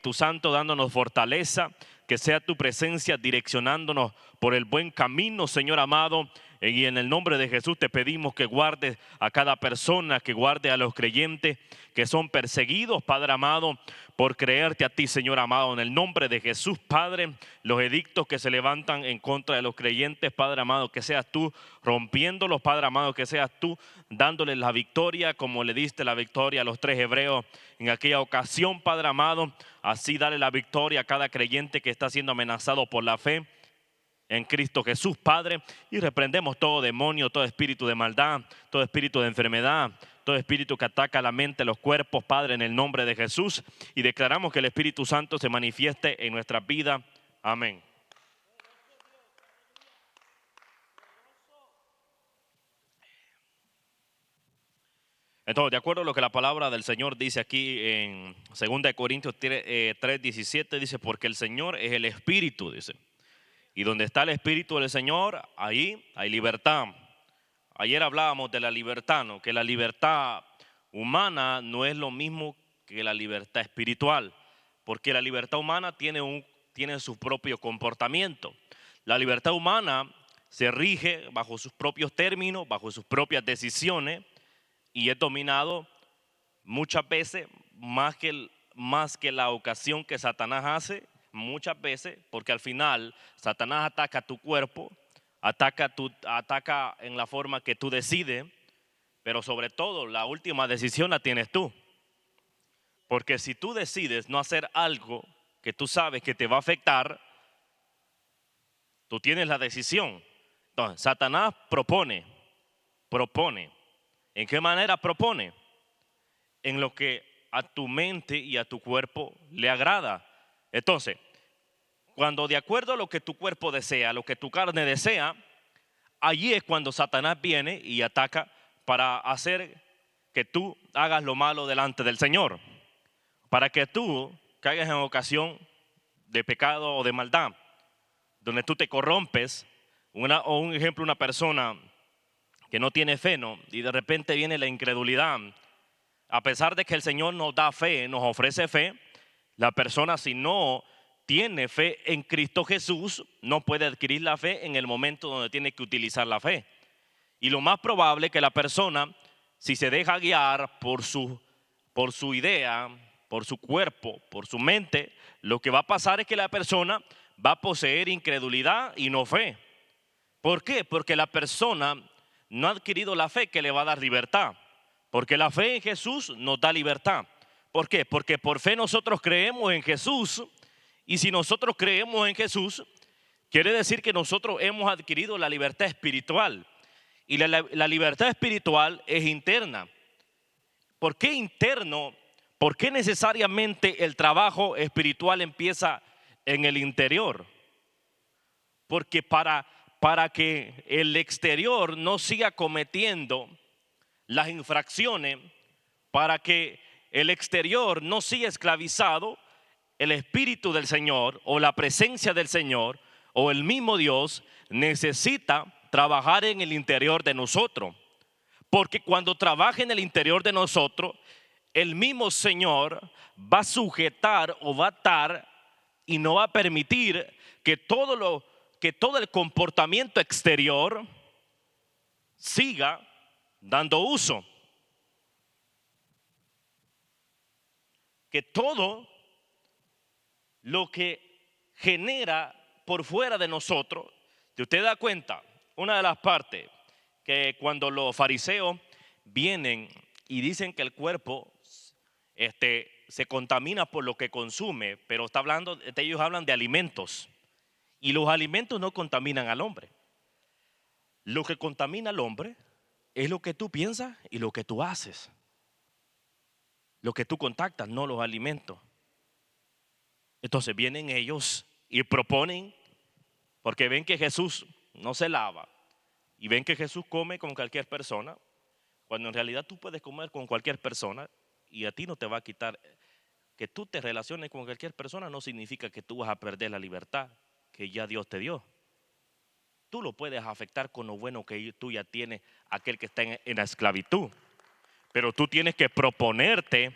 tu Santo dándonos fortaleza, que sea tu presencia direccionándonos por el buen camino, Señor amado. Y en el nombre de Jesús te pedimos que guardes a cada persona, que guarde a los creyentes que son perseguidos, Padre amado, por creerte a ti, Señor amado. En el nombre de Jesús, Padre, los edictos que se levantan en contra de los creyentes, Padre amado, que seas tú rompiéndolos, Padre amado, que seas tú dándoles la victoria como le diste la victoria a los 3 hebreos en aquella ocasión, Padre amado. Así dale la victoria a cada creyente que está siendo amenazado por la fe en Cristo Jesús, Padre. Y reprendemos todo demonio, todo espíritu de maldad, todo espíritu de enfermedad, todo espíritu que ataca la mente, los cuerpos, Padre, en el nombre de Jesús. Y declaramos que el Espíritu Santo se manifieste en nuestra vida. Amén. Entonces, de acuerdo a lo que la palabra del Señor dice aquí en 2 Corintios 3:17, dice, porque el Señor es el Espíritu, dice. Y donde está el Espíritu del Señor, ahí hay libertad. Ayer hablábamos de la libertad, ¿no? Que la libertad humana no es lo mismo que la libertad espiritual, porque la libertad humana tiene su propio comportamiento. La libertad humana se rige bajo sus propios términos, bajo sus propias decisiones, y es dominado muchas veces más que la ocasión que Satanás hace, muchas veces, porque al final Satanás ataca tu cuerpo, ataca en la forma que tú decides, pero sobre todo la última decisión la tienes tú. Porque si tú decides no hacer algo que tú sabes que te va a afectar, tú tienes la decisión. Entonces, Satanás propone. ¿En qué manera propone? En lo que a tu mente y a tu cuerpo le agrada. Entonces, cuando de acuerdo a lo que tu cuerpo desea, lo que tu carne desea, allí es cuando Satanás viene y ataca para hacer que tú hagas lo malo delante del Señor, para que tú caigas en ocasión de pecado o de maldad, donde tú te corrompes. O un ejemplo, una persona que no tiene fe, ¿no? Y de repente viene la incredulidad. A pesar de que el Señor nos da fe, nos ofrece fe, la persona, si no tiene fe en Cristo Jesús, no puede adquirir la fe en el momento donde tiene que utilizar la fe. Y lo más probable es que la persona, si se deja guiar por su idea, por su cuerpo, por su mente, lo que va a pasar es que la persona va a poseer incredulidad y no fe. ¿Por qué? Porque la persona no ha adquirido la fe que le va a dar libertad. Porque la fe en Jesús nos da libertad. ¿Por qué? Porque por fe nosotros creemos en Jesús. Y si nosotros creemos en Jesús, quiere decir que nosotros hemos adquirido la libertad espiritual. Y la libertad espiritual es interna. ¿Por qué interno? ¿Por qué necesariamente el trabajo espiritual empieza en el interior? Porque para que el exterior no siga cometiendo las infracciones, para que el exterior no siga esclavizado, el Espíritu del Señor o la presencia del Señor o el mismo Dios necesita trabajar en el interior de nosotros. Porque cuando trabaja en el interior de nosotros, el mismo Señor va a sujetar o va a atar y no va a permitir que todo el comportamiento exterior siga dando uso. Que todo lo que genera por fuera de nosotros, si usted da cuenta, una de las partes que cuando los fariseos vienen y dicen que el cuerpo se contamina por lo que consume, pero ellos hablan de alimentos, y los alimentos no contaminan al hombre. Lo que contamina al hombre es lo que tú piensas y lo que tú haces, lo que tú contactas, no los alimentos. Entonces vienen ellos y proponen, porque ven que Jesús no se lava y ven que Jesús come con cualquier persona, cuando en realidad tú puedes comer con cualquier persona y a ti no te va a quitar. Que tú te relaciones con cualquier persona no significa que tú vas a perder la libertad que ya Dios te dio. Tú lo puedes afectar con lo bueno que tú ya tienes, aquel que está en la esclavitud. Pero tú tienes que proponerte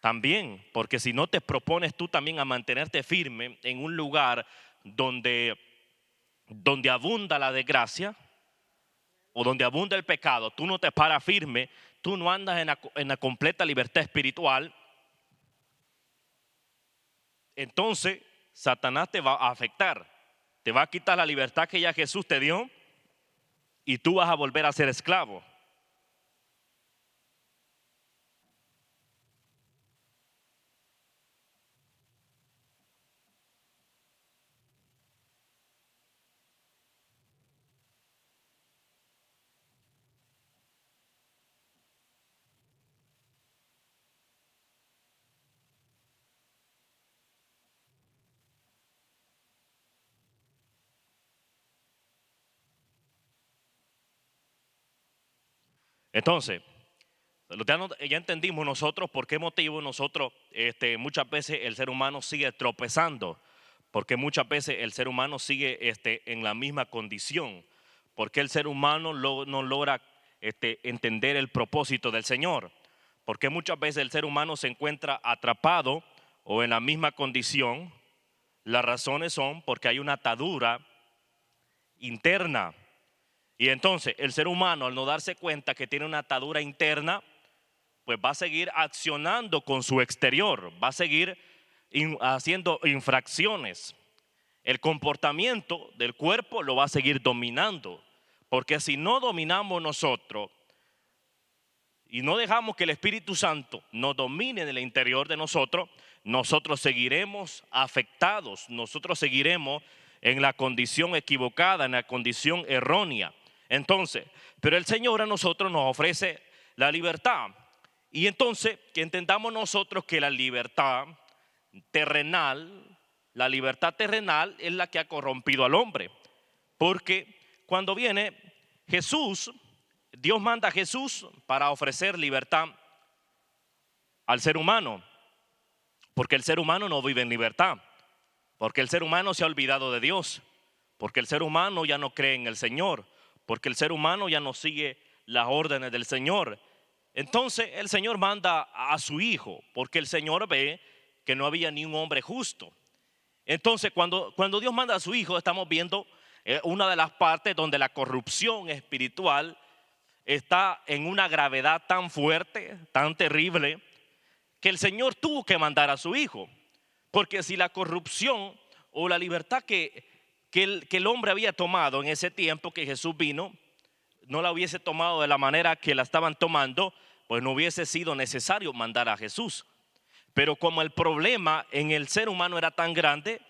También, porque si no te propones tú también a mantenerte firme en un lugar donde abunda la desgracia o donde abunda el pecado, tú no te paras firme, tú no andas en la completa libertad espiritual, entonces Satanás te va a afectar, te va a quitar la libertad que ya Jesús te dio y tú vas a volver a ser esclavo. Entonces, ya entendimos nosotros por qué motivo nosotros muchas veces el ser humano sigue tropezando, porque muchas veces el ser humano sigue en la misma condición, porque el ser humano no logra entender el propósito del Señor, porque muchas veces el ser humano se encuentra atrapado o en la misma condición. Las razones son porque hay una atadura interna. Y entonces el ser humano, al no darse cuenta que tiene una atadura interna, pues va a seguir accionando con su exterior, va a seguir haciendo infracciones. El comportamiento del cuerpo lo va a seguir dominando, porque si no dominamos nosotros y no dejamos que el Espíritu Santo nos domine en el interior de nosotros, nosotros seguiremos afectados, nosotros seguiremos en la condición equivocada, en la condición errónea. Entonces, pero el Señor a nosotros nos ofrece la libertad. Y entonces que entendamos nosotros que la libertad terrenal es la que ha corrompido al hombre. Porque cuando viene Jesús, Dios manda a Jesús para ofrecer libertad al ser humano. Porque el ser humano no vive en libertad. Porque el ser humano se ha olvidado de Dios. Porque el ser humano ya no cree en el Señor. Porque el ser humano ya no sigue las órdenes del Señor. Entonces el Señor manda a su Hijo, porque el Señor ve que no había ni un hombre justo. Entonces cuando Dios manda a su Hijo, estamos viendo una de las partes donde la corrupción espiritual está en una gravedad tan fuerte, tan terrible, que el Señor tuvo que mandar a su Hijo. Porque si la corrupción o la libertad que el hombre había tomado en ese tiempo que Jesús vino, no la hubiese tomado de la manera que la estaban tomando, pues no hubiese sido necesario mandar a Jesús. Pero como el problema en el ser humano era tan grande,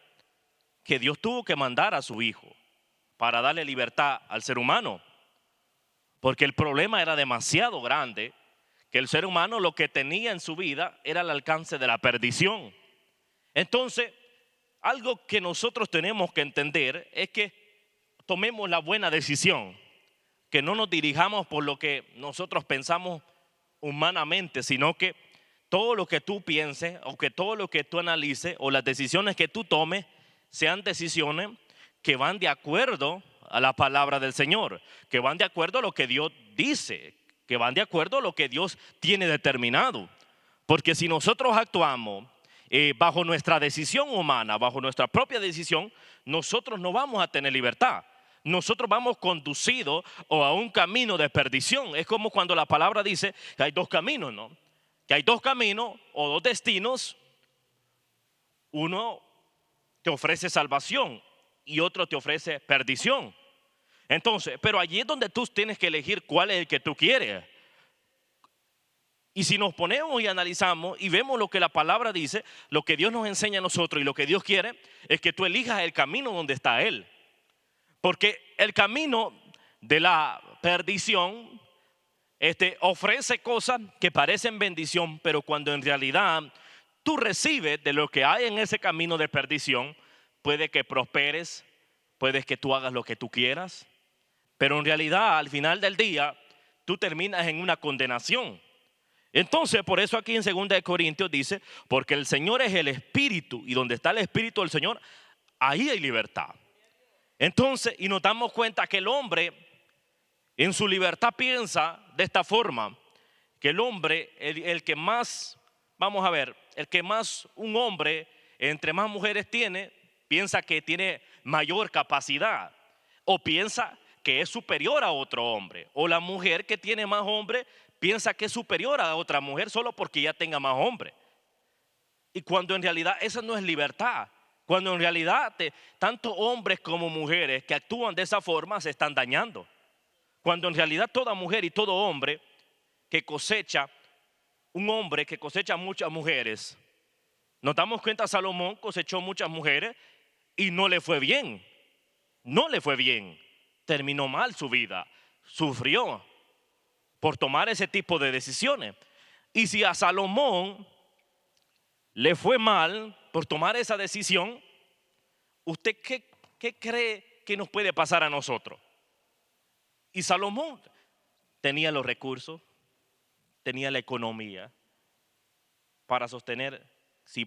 que Dios tuvo que mandar a su Hijo para darle libertad al ser humano. Porque el problema era demasiado grande, que el ser humano lo que tenía en su vida era el alcance de la perdición. Entonces, algo que nosotros tenemos que entender es que tomemos la buena decisión, que no nos dirijamos por lo que nosotros pensamos humanamente, sino que todo lo que tú pienses o que todo lo que tú analices o las decisiones que tú tomes sean decisiones que van de acuerdo a la palabra del Señor, que van de acuerdo a lo que Dios dice, que van de acuerdo a lo que Dios tiene determinado. Porque si nosotros actuamos bajo nuestra decisión humana, bajo nuestra propia decisión, nosotros no vamos a tener libertad. Nosotros vamos conducidos o a un camino de perdición. Es como cuando la palabra dice que hay dos caminos, ¿no? Que hay dos caminos o dos destinos. Uno te ofrece salvación y otro te ofrece perdición. Entonces, pero allí es donde tú tienes que elegir cuál es el que tú quieres. Y si nos ponemos y analizamos y vemos lo que la palabra dice, lo que Dios nos enseña a nosotros y lo que Dios quiere es que tú elijas el camino donde está Él. Porque el camino de la perdición ofrece cosas que parecen bendición, pero cuando en realidad tú recibes de lo que hay en ese camino de perdición, puede que prosperes, puede que tú hagas lo que tú quieras, pero en realidad al final del día tú terminas en una condenación. Entonces, por eso aquí en 2 de Corintios dice, porque el Señor es el Espíritu y donde está el Espíritu del Señor, ahí hay libertad. Entonces, y nos damos cuenta que el hombre en su libertad piensa de esta forma, que el hombre, el que más vamos a ver, el que más un hombre, entre más mujeres tiene, piensa que tiene mayor capacidad o piensa que es superior a otro hombre. O la mujer que tiene más hombre piensa que es superior a otra mujer solo porque ya tenga más hombre. Y cuando en realidad esa no es libertad. Cuando en realidad tanto hombres como mujeres que actúan de esa forma se están dañando. Cuando en realidad toda mujer y todo hombre que cosecha, un hombre que cosecha muchas mujeres, nos damos cuenta, Salomón cosechó muchas mujeres y no le fue bien. No le fue bien. Terminó mal su vida. Sufrió por tomar ese tipo de decisiones. Y si a Salomón le fue mal por tomar esa decisión, ¿usted qué cree que nos puede pasar a nosotros? Y Salomón tenía los recursos, tenía la economía para sostener, si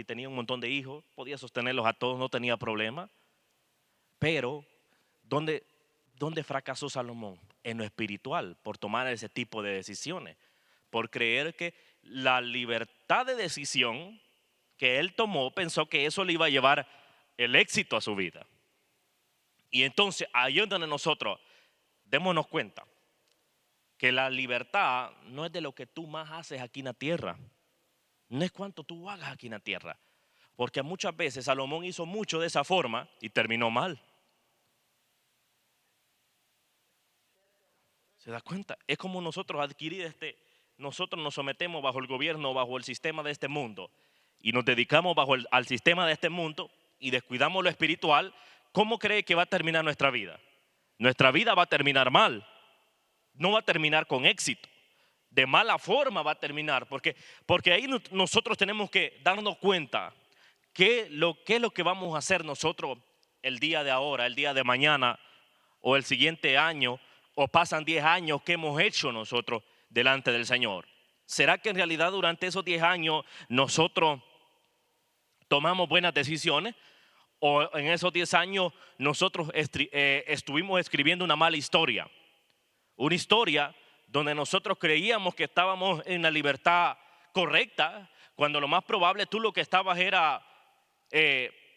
tenía un montón de hijos, podía sostenerlos a todos, no tenía problema. Pero, ¿dónde fracasó Salomón? En lo espiritual, por tomar ese tipo de decisiones, por creer que la libertad de decisión que él tomó, pensó que eso le iba a llevar el éxito a su vida. Y entonces, ahí es donde nosotros démonos cuenta que la libertad no es de lo que tú más haces aquí en la tierra, no es cuánto tú hagas aquí en la tierra, porque muchas veces Salomón hizo mucho de esa forma y terminó mal. ¿Se da cuenta? Es como nosotros adquirir nosotros nos sometemos bajo el gobierno, bajo el sistema de este mundo y nos dedicamos al sistema de este mundo y descuidamos lo espiritual. ¿Cómo cree que va a terminar nuestra vida? Nuestra vida va a terminar mal, no va a terminar con éxito, de mala forma va a terminar, porque ahí nosotros tenemos que darnos cuenta qué es lo que vamos a hacer nosotros el día de ahora, el día de mañana o el siguiente año, o pasan 10 años, ¿qué hemos hecho nosotros delante del Señor? ¿Será que en realidad durante esos 10 años nosotros tomamos buenas decisiones? ¿O en esos 10 años nosotros estuvimos escribiendo una mala historia? Una historia donde nosotros creíamos que estábamos en la libertad correcta, cuando lo más probable tú lo que estabas era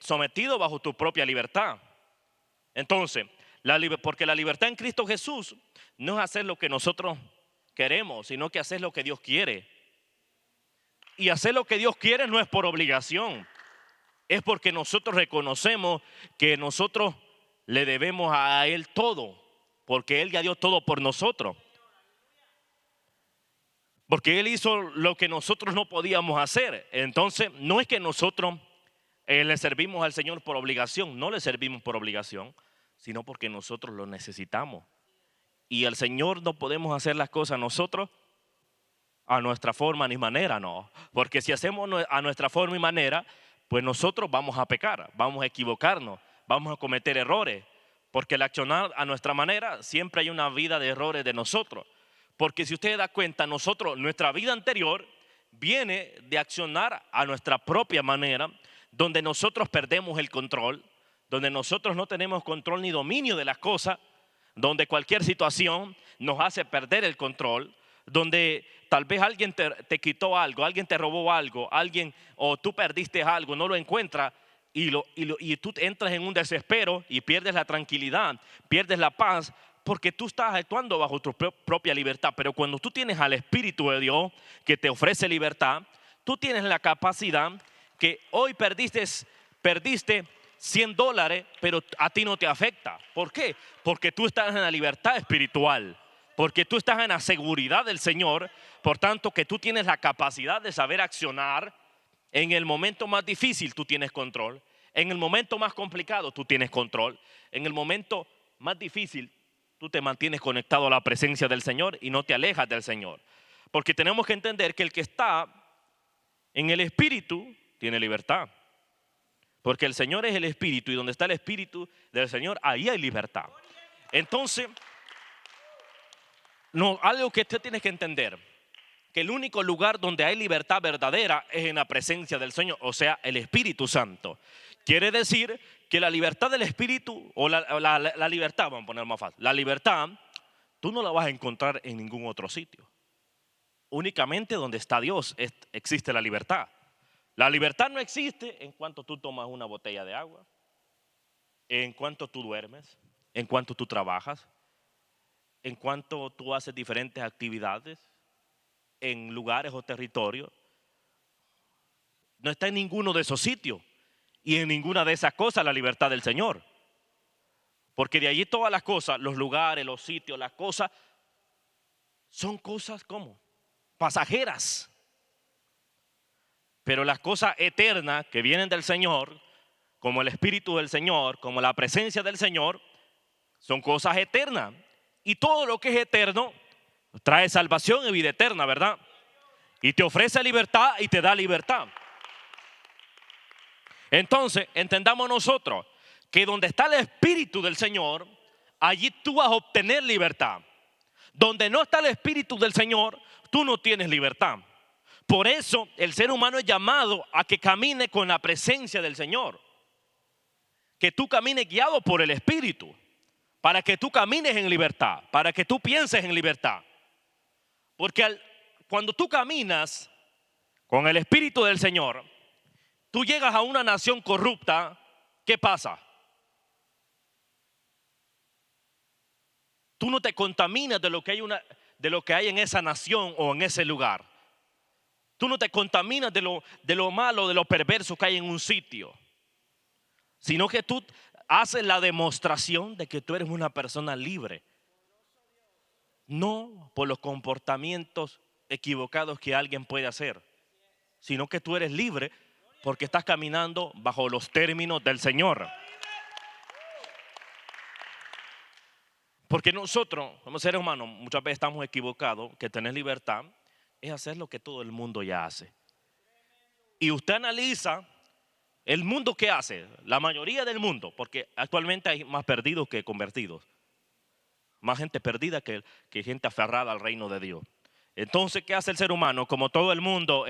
sometido bajo tu propia libertad. Entonces, porque la libertad en Cristo Jesús no es hacer lo que nosotros queremos, sino que hacer lo que Dios quiere. Y hacer lo que Dios quiere no es por obligación, es porque nosotros reconocemos que nosotros le debemos a Él todo, porque Él ya dio todo por nosotros. Porque Él hizo lo que nosotros no podíamos hacer. Entonces, no es que nosotros le servimos al Señor por obligación, no le servimos por obligación, sino porque nosotros lo necesitamos. Y al Señor no podemos hacer las cosas nosotros a nuestra forma ni manera, no. Porque si hacemos a nuestra forma y manera, pues nosotros vamos a pecar, vamos a equivocarnos, vamos a cometer errores. Porque el accionar a nuestra manera, siempre hay una vida de errores de nosotros. Porque si usted da cuenta, nuestra vida anterior viene de accionar a nuestra propia manera, donde nosotros perdemos el control, donde nosotros no tenemos control ni dominio de las cosas, donde cualquier situación nos hace perder el control, donde tal vez alguien te quitó algo, alguien te robó algo, o tú perdiste algo, no lo encuentras y tú entras en un desespero y pierdes la tranquilidad, pierdes la paz, porque tú estás actuando bajo tu propia libertad. Pero cuando tú tienes al Espíritu de Dios que te ofrece libertad, tú tienes la capacidad que hoy perdiste $100, pero a ti no te afecta. ¿Por qué? Porque tú estás en la libertad espiritual, porque tú estás en la seguridad del Señor, por tanto que tú tienes la capacidad de saber accionar. En el momento más difícil tú tienes control, en el momento más complicado tú tienes control, en el momento más difícil tú te mantienes conectado a la presencia del Señor y no te alejas del Señor. Porque tenemos que entender que el que está en el Espíritu tiene libertad. Porque el Señor es el Espíritu y donde está el Espíritu del Señor, ahí hay libertad. Entonces, algo que usted tiene que entender, que el único lugar donde hay libertad verdadera es en la presencia del Señor, o sea, el Espíritu Santo. Quiere decir que la libertad del Espíritu, o la libertad, vamos a poner más fácil, la libertad, tú no la vas a encontrar en ningún otro sitio. Únicamente donde está Dios existe la libertad. La libertad no existe en cuanto tú tomas una botella de agua, en cuanto tú duermes, en cuanto tú trabajas, en cuanto tú haces diferentes actividades en lugares o territorios. No está en ninguno de esos sitios y en ninguna de esas cosas la libertad del Señor. Porque de allí todas las cosas, los lugares, los sitios, las cosas, son cosas como pasajeras. Pero las cosas eternas que vienen del Señor, como el Espíritu del Señor, como la presencia del Señor, son cosas eternas. Y todo lo que es eterno trae salvación y vida eterna, ¿verdad? Y te ofrece libertad y te da libertad. Entonces, entendamos nosotros que donde está el Espíritu del Señor, allí tú vas a obtener libertad. Donde no está el Espíritu del Señor, tú no tienes libertad. Por eso el ser humano es llamado a que camine con la presencia del Señor. Que tú camines guiado por el Espíritu. Para que tú camines en libertad. Para que tú pienses en libertad. Porque cuando tú caminas con el Espíritu del Señor, tú llegas a una nación corrupta, ¿qué pasa? Tú no te contaminas de lo que hay en esa nación o en ese lugar. Tú no te contaminas de lo malo, de lo perverso que hay en un sitio. Sino que tú haces la demostración de que tú eres una persona libre. No por los comportamientos equivocados que alguien puede hacer, sino que tú eres libre porque estás caminando bajo los términos del Señor. Porque nosotros, como seres humanos, muchas veces estamos equivocados, que tener libertad es hacer lo que todo el mundo ya hace. Y usted analiza el mundo que hace, la mayoría del mundo, porque actualmente hay más perdidos que convertidos. Más gente perdida que gente aferrada al reino de Dios. Entonces, ¿qué hace el ser humano? Como todo el mundo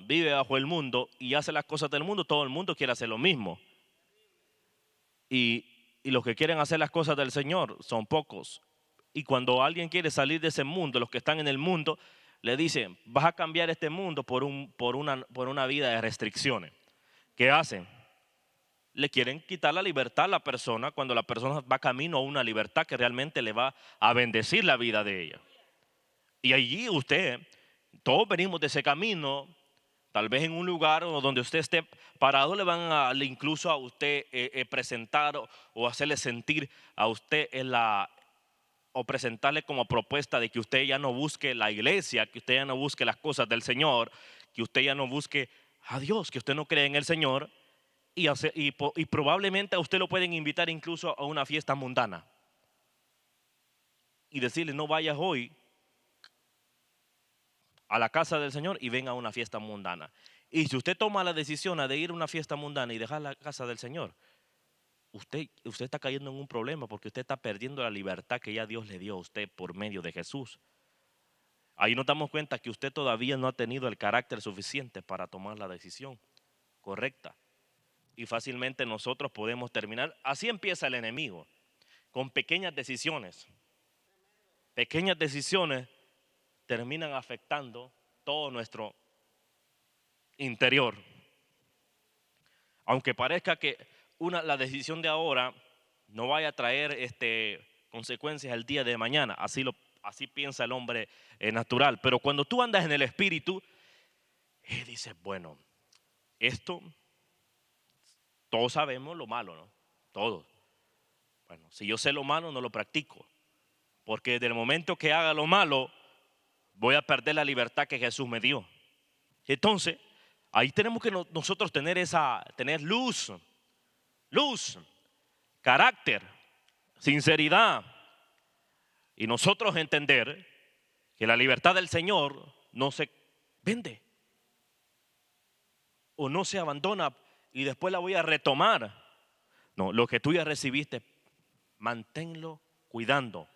vive bajo el mundo y hace las cosas del mundo, todo el mundo quiere hacer lo mismo. Y los que quieren hacer las cosas del Señor son pocos. Y cuando alguien quiere salir de ese mundo, los que están en el mundo, le dicen, vas a cambiar este mundo por una vida de restricciones. ¿Qué hacen? Le quieren quitar la libertad a la persona cuando la persona va camino a una libertad que realmente le va a bendecir la vida de ella. Y allí todos venimos de ese camino. Tal vez en un lugar donde usted esté parado incluso a usted presentar o hacerle sentir a usted o presentarle como propuesta de que usted ya no busque la iglesia, que usted ya no busque las cosas del Señor, que usted ya no busque a Dios, que usted no cree en el Señor y probablemente a usted lo pueden invitar incluso a una fiesta mundana y decirle no vayas hoy a la casa del Señor y venga a una fiesta mundana. Y si usted toma la decisión de ir a una fiesta mundana y dejar la casa del Señor, usted está cayendo en un problema porque usted está perdiendo la libertad que ya Dios le dio a usted por medio de Jesús. Ahí nos damos cuenta que usted todavía no ha tenido el carácter suficiente para tomar la decisión correcta. Y fácilmente nosotros podemos terminar. Así empieza el enemigo, con pequeñas decisiones. Pequeñas decisiones terminan afectando todo nuestro interior. Aunque parezca que la decisión de ahora no vaya a traer consecuencias el día de mañana, así piensa el hombre natural. Pero cuando tú andas en el Espíritu, dices, bueno, esto, todos sabemos lo malo, ¿no? Todos. Bueno, si yo sé lo malo, no lo practico. Porque desde el momento que haga lo malo, voy a perder la libertad que Jesús me dio. Entonces, ahí tenemos que nosotros tener luz, carácter, sinceridad. Y nosotros entender que la libertad del Señor no se vende o no se abandona y después la voy a retomar. No, lo que tú ya recibiste, manténlo cuidando,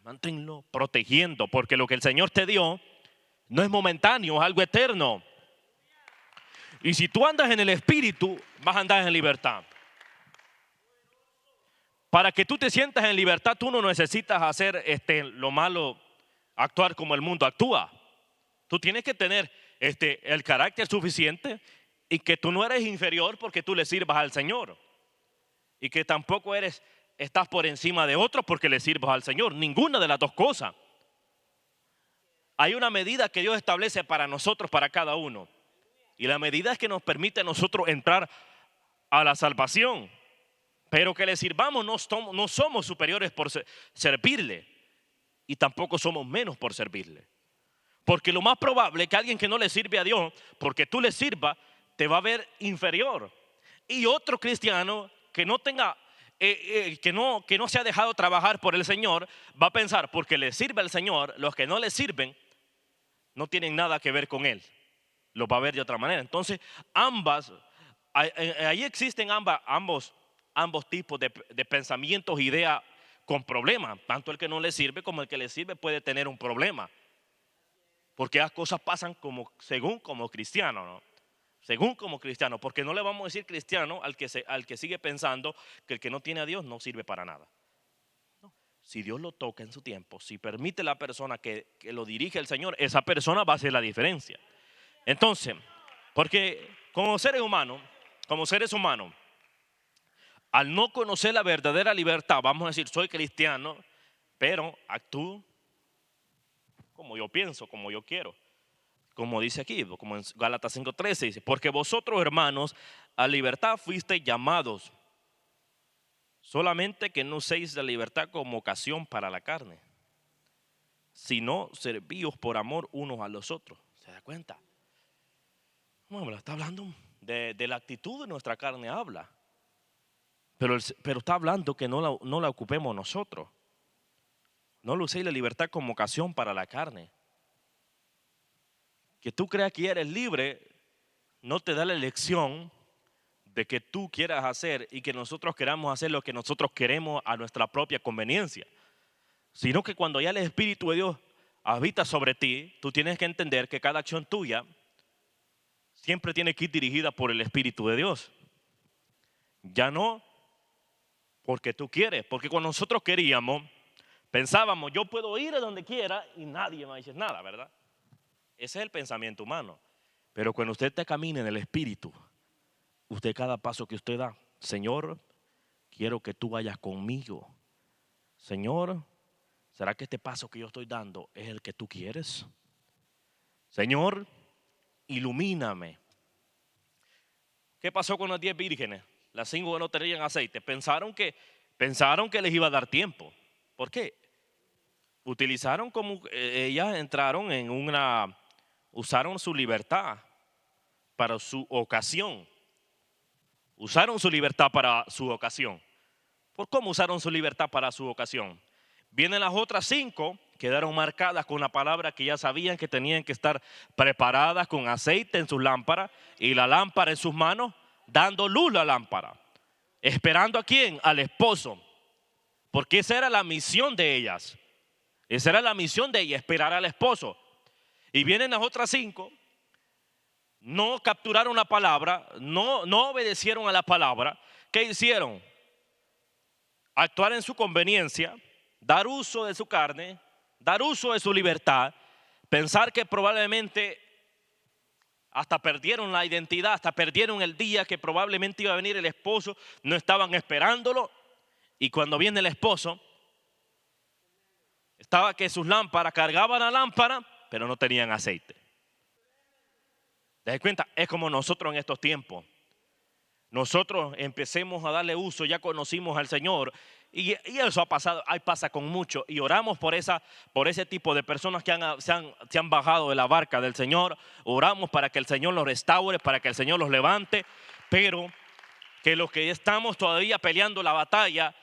manténlo protegiendo, porque lo que el Señor te dio no es momentáneo, es algo eterno. Y si tú andas en el Espíritu, vas a andar en libertad. Para que tú te sientas en libertad, tú no necesitas hacer lo malo actuar como el mundo actúa. Tú tienes que tener el carácter suficiente y que tú no eres inferior porque tú le sirvas al Señor. Y que tampoco estás por encima de otros porque le sirvas al Señor. Ninguna de las dos cosas. Hay una medida que Dios establece para nosotros, para cada uno. Y la medida es que nos permite a nosotros entrar a la salvación. Pero que le sirvamos no somos superiores por servirle. Y tampoco somos menos por servirle. Porque lo más probable es que alguien que no le sirve a Dios, porque tú le sirvas, te va a ver inferior. Y otro cristiano que no tenga, que no se ha dejado trabajar por el Señor, va a pensar, porque le sirve al Señor, los que no le sirven, no tienen nada que ver con Él. Lo va a ver de otra manera. Entonces, ahí existen ambos tipos de pensamientos, ideas con problemas. Tanto el que no le sirve como el que le sirve puede tener un problema. Porque las cosas pasan según como cristiano, ¿no? Según como cristiano. Porque no le vamos a decir cristiano al que sigue pensando que el que no tiene a Dios no sirve para nada. No. Si Dios lo toca en su tiempo, si permite a la persona que lo dirige el Señor, esa persona va a hacer la diferencia. Entonces, porque como seres humanos, al no conocer la verdadera libertad, vamos a decir, soy cristiano, pero actúo como yo pienso, como yo quiero. Como dice aquí, como en Gálatas 5:13, dice, porque vosotros, hermanos, a libertad fuisteis llamados, solamente que no uséis la libertad como ocasión para la carne, sino servíos por amor unos a los otros. ¿Se da cuenta? Bueno, está hablando de la actitud de nuestra carne, habla. Pero está hablando que no la ocupemos nosotros. No lo uséis la libertad como ocasión para la carne. Que tú creas que eres libre no te da la elección de que tú quieras hacer y que nosotros queramos hacer lo que nosotros queremos a nuestra propia conveniencia. Sino que cuando ya el Espíritu de Dios habita sobre ti, tú tienes que entender que cada acción tuya siempre tiene que ir dirigida por el Espíritu de Dios. Ya no porque tú quieres, porque cuando nosotros queríamos, pensábamos, yo puedo ir a donde quiera y nadie me dice nada, ¿verdad? Ese es el pensamiento humano. Pero cuando usted te camina en el Espíritu, usted cada paso que usted da, Señor, quiero que tú vayas conmigo. Señor, ¿será que este paso que yo estoy dando es el que tú quieres? Señor, ilumíname. ¿Qué pasó con las 10 vírgenes? Las 5 no tenían aceite. Pensaron que les iba a dar tiempo. ¿Por qué? Utilizaron ellas entraron usaron su libertad para su ocasión. Usaron su libertad para su ocasión. ¿Por cómo usaron su libertad para su ocasión? Vienen las otras 5, quedaron marcadas con una palabra que ya sabían que tenían que estar preparadas con aceite en sus lámparas y la lámpara en sus manos, dando luz a la lámpara. ¿Esperando a quién? Al esposo. Porque esa era la misión de ellas. Esa era la misión de ellas, esperar al esposo. Y vienen las otras 5, no capturaron la palabra, no obedecieron a la palabra. ¿Qué hicieron? Actuar en su conveniencia, dar uso de su carne, dar uso de su libertad, pensar que probablemente hasta perdieron la identidad, hasta perdieron el día que probablemente iba a venir el esposo, no estaban esperándolo. Y cuando viene el esposo, estaba que sus lámparas cargaban la lámpara, pero no tenían aceite. ¿Te das cuenta? Es como nosotros en estos tiempos. Nosotros empecemos a darle uso, ya conocimos al Señor y eso ha pasado, ahí pasa con mucho y oramos por ese tipo de personas que se han bajado de la barca del Señor. Oramos para que el Señor los restaure, para que el Señor los levante, pero que los que estamos todavía peleando la batalla,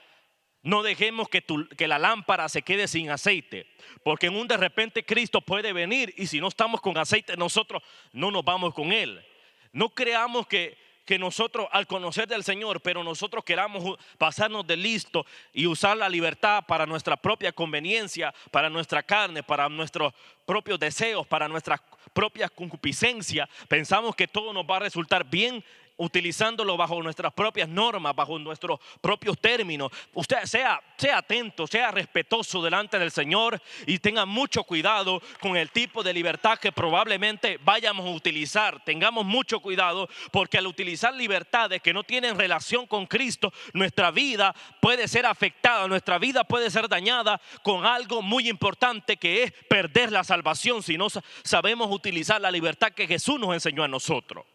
no dejemos que la lámpara se quede sin aceite, porque en un de repente Cristo puede venir y si no estamos con aceite nosotros no nos vamos con Él. No creamos que nosotros al conocer del Señor, pero nosotros queramos pasarnos de listo y usar la libertad para nuestra propia conveniencia, para nuestra carne, para nuestros propios deseos, para nuestra propia concupiscencia. Pensamos que todo nos va a resultar bien utilizándolo bajo nuestras propias normas, bajo nuestros propios términos. Usted sea atento, sea respetuoso delante del Señor y tenga mucho cuidado con el tipo de libertad que probablemente vayamos a utilizar. Tengamos mucho cuidado, porque al utilizar libertades que no tienen relación con Cristo, nuestra vida puede ser afectada, nuestra vida puede ser dañada con algo muy importante, que es perder la salvación si no sabemos utilizar la libertad que Jesús nos enseñó a nosotros.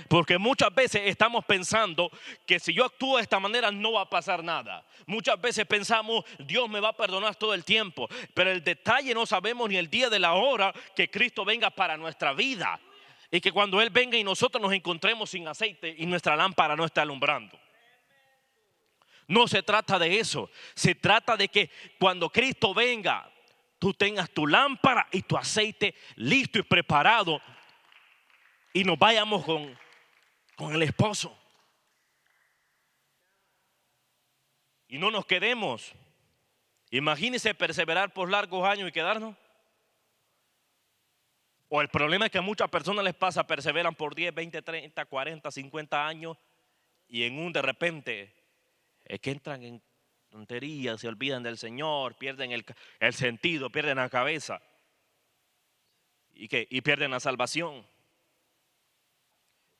Porque muchas veces estamos pensando que si yo actúo de esta manera no va a pasar nada. Muchas veces pensamos, Dios me va a perdonar todo el tiempo. Pero el detalle, no sabemos ni el día de la hora que Cristo venga para nuestra vida. Y que cuando Él venga y nosotros nos encontremos sin aceite y nuestra lámpara no está alumbrando. No se trata de eso. Se trata de que cuando Cristo venga, tú tengas tu lámpara y tu aceite listo y preparado, y nos vayamos con el esposo. Y no nos quedemos. Imagínense perseverar por largos años y quedarnos. O el problema es que a muchas personas les pasa, perseveran por 10, 20, 30, 40, 50 años, y en un de repente es que entran en tonterías, se olvidan del Señor, pierden el sentido, pierden la cabeza y pierden la salvación.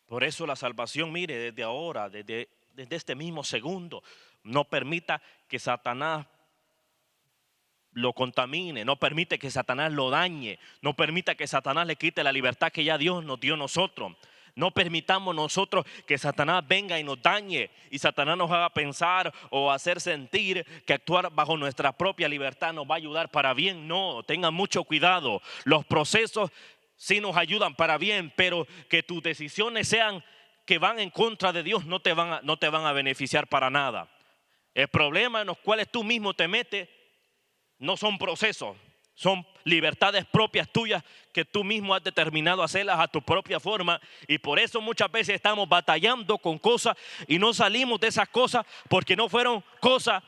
Por eso la salvación, mire, desde ahora, desde este mismo segundo, no permita que Satanás lo contamine, no permite que Satanás lo dañe, no permita que Satanás le quite la libertad que ya Dios nos dio a nosotros. No permitamos nosotros que Satanás venga y nos dañe, y Satanás nos haga pensar o hacer sentir que actuar bajo nuestra propia libertad nos va a ayudar para bien. No, tengan mucho cuidado. Los procesos sí nos ayudan para bien, pero que tus decisiones sean que van en contra de Dios no te van a beneficiar para nada. El problema en los cuales tú mismo te metes no son procesos, son libertades propias tuyas que tú mismo has determinado hacerlas a tu propia forma. Y por eso muchas veces estamos batallando con cosas y no salimos de esas cosas, porque no fueron cosas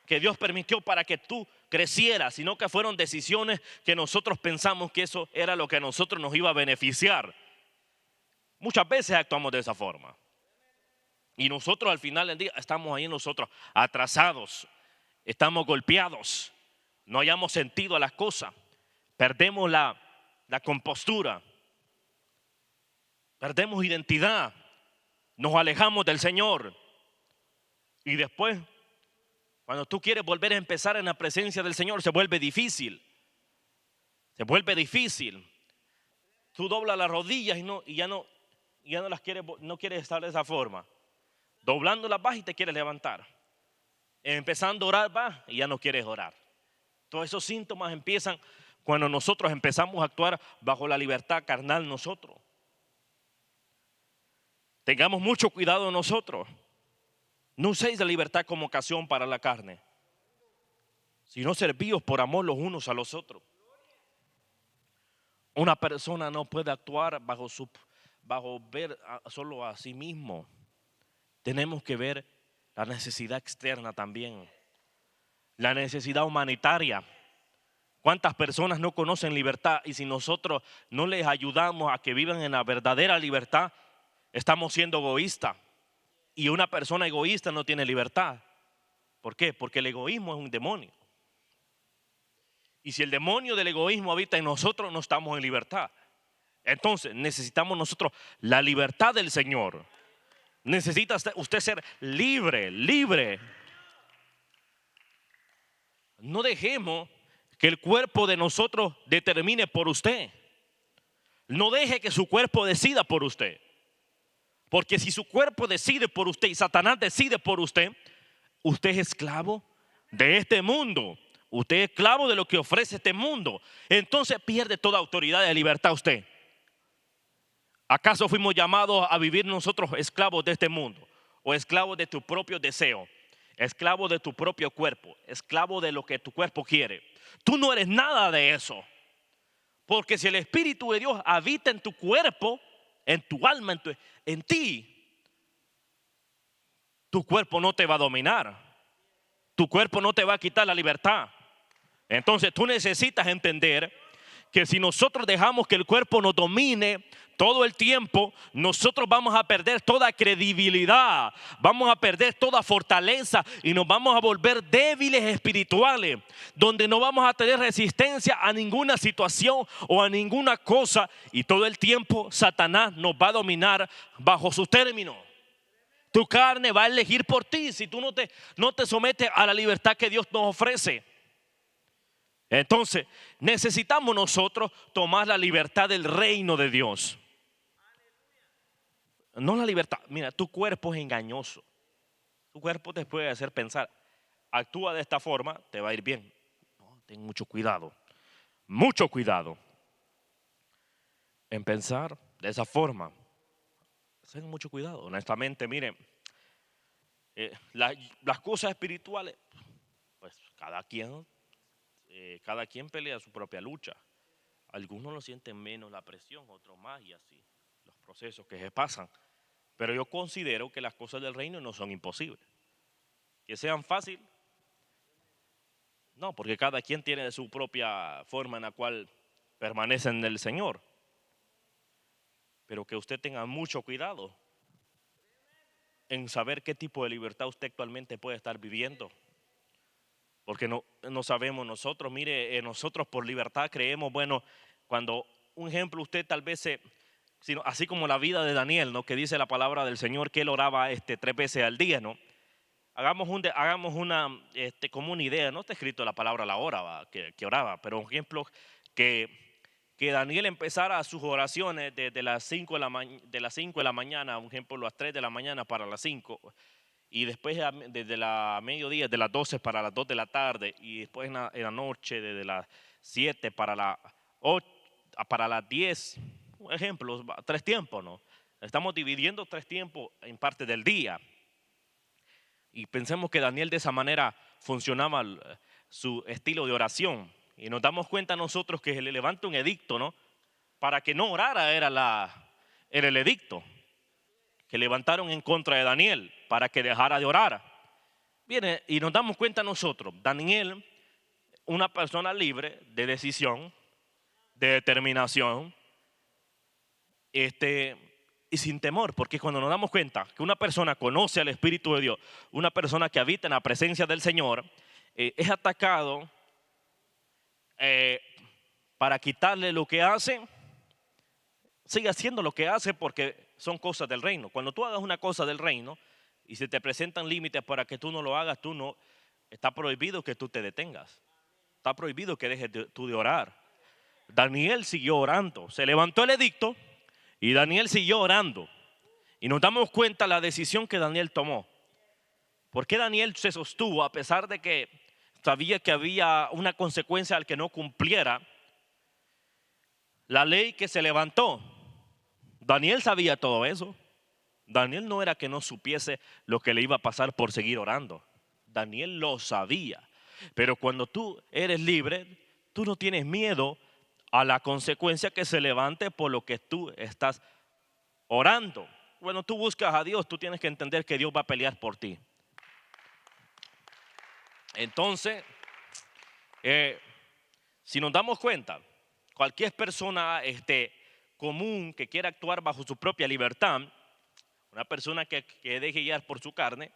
que Dios permitió para que tú crecieras, sino que fueron decisiones que nosotros pensamos que eso era lo que a nosotros nos iba a beneficiar. Muchas veces actuamos de esa forma. Y nosotros al final del día estamos ahí nosotros atrasados, estamos golpeados, no hayamos sentido a las cosas, perdemos la compostura, perdemos identidad, nos alejamos del Señor. Y después, cuando tú quieres volver a empezar en la presencia del Señor, se vuelve difícil. Se vuelve difícil. Tú doblas las rodillas y ya no las quieres, no quieres estar de esa forma. Doblándolas vas y te quieres levantar. Empezando a orar vas y ya no quieres orar. Todos esos síntomas empiezan cuando nosotros empezamos a actuar bajo la libertad carnal nosotros. Tengamos mucho cuidado nosotros. No uséis la libertad como ocasión para la carne, sino servíos por amor los unos a los otros. Una persona no puede actuar bajo ver solo a sí mismo. Tenemos que ver la necesidad externa también, la necesidad humanitaria. ¿Cuántas personas no conocen libertad? Y si nosotros no les ayudamos a que vivan en la verdadera libertad, estamos siendo egoístas. Y una persona egoísta no tiene libertad. ¿Por qué? Porque el egoísmo es un demonio. Y si el demonio del egoísmo habita en nosotros, no estamos en libertad. Entonces necesitamos nosotros la libertad del Señor. Necesita usted ser libre. No dejemos que el cuerpo de nosotros determine por usted. No deje que su cuerpo decida por usted. Porque si su cuerpo decide por usted y Satanás decide por usted, usted es esclavo de este mundo. Usted es esclavo de lo que ofrece este mundo. Entonces pierde toda autoridad y libertad usted. ¿Acaso fuimos llamados a vivir nosotros esclavos de este mundo? ¿O esclavos de tu propio deseo? Esclavo de tu propio cuerpo, esclavo de lo que tu cuerpo quiere. Tú no eres nada de eso. Porque si el Espíritu de Dios habita en tu cuerpo, en tu alma, en ti, tu cuerpo no te va a dominar. Tu cuerpo no te va a quitar la libertad. Entonces tú necesitas entender que si nosotros dejamos que el cuerpo nos domine todo el tiempo, nosotros vamos a perder toda credibilidad, vamos a perder toda fortaleza y nos vamos a volver débiles espirituales, donde no vamos a tener resistencia a ninguna situación o a ninguna cosa, y todo el tiempo Satanás nos va a dominar bajo sus términos. Tu carne va a elegir por ti si tú no te sometes a la libertad que Dios nos ofrece. Entonces necesitamos nosotros tomar la libertad del reino de Dios. No la libertad. Mira, tu cuerpo es engañoso. Tu cuerpo te puede hacer pensar, actúa de esta forma, te va a ir bien. No, ten mucho cuidado en pensar de esa forma. Ten mucho cuidado. Honestamente, miren, las cosas espirituales, pues cada quien pelea su propia lucha. Algunos lo sienten menos la presión, otros más, y así los procesos que se pasan. Pero yo considero que las cosas del reino no son imposibles. Que sean fáciles, no, porque cada quien tiene su propia forma en la cual permanece en el Señor. Pero que usted tenga mucho cuidado en saber qué tipo de libertad usted actualmente puede estar viviendo. Porque no sabemos nosotros, mire, nosotros por libertad creemos, bueno, cuando, un ejemplo, usted tal vez así como la vida de Daniel, ¿no? Que dice la palabra del Señor que él oraba 3 veces al día, ¿no? Hagamos una como una idea, no está escrito la palabra la hora que oraba, pero un ejemplo que Daniel empezara sus oraciones desde las 5 de la mañana, un ejemplo, las 3 de la mañana para las 5, y después desde la mediodía, de las 12 para las 2 de la tarde, y después en la noche desde las 7 para las 10, un ejemplo, 3 tiempos, ¿no? Estamos dividiendo 3 tiempos en parte del día. Y pensemos que Daniel de esa manera funcionaba su estilo de oración. Y nos damos cuenta nosotros que se le levanta un edicto, ¿no? Para que no orara era el edicto que levantaron en contra de Daniel para que dejara de orar. Viene, y nos damos cuenta nosotros, Daniel, una persona libre de decisión, de determinación, y sin temor, porque cuando nos damos cuenta que una persona conoce al Espíritu de Dios, una persona que habita en la presencia del Señor, es atacado para quitarle lo que hace, sigue haciendo lo que hace porque son cosas del reino. Cuando tú hagas una cosa del reino y se te presentan límites para que tú no lo hagas, está prohibido que tú te detengas. Está prohibido que dejes tú de orar. Daniel siguió orando, se levantó el edicto y Daniel siguió orando. Y nos damos cuenta la decisión que Daniel tomó. ¿Por qué Daniel se sostuvo a pesar de que sabía que había una consecuencia al que no cumpliera la ley que se levantó? Daniel sabía todo eso. Daniel no era que no supiese lo que le iba a pasar por seguir orando. Daniel lo sabía. Pero cuando tú eres libre, tú no tienes miedo a la consecuencia que se levante por lo que tú estás orando. Cuando tú buscas a Dios, tú tienes que entender que Dios va a pelear por ti. Entonces, si nos damos cuenta, cualquier persona común que quiera actuar bajo su propia libertad, una persona que deje guiar por su carne,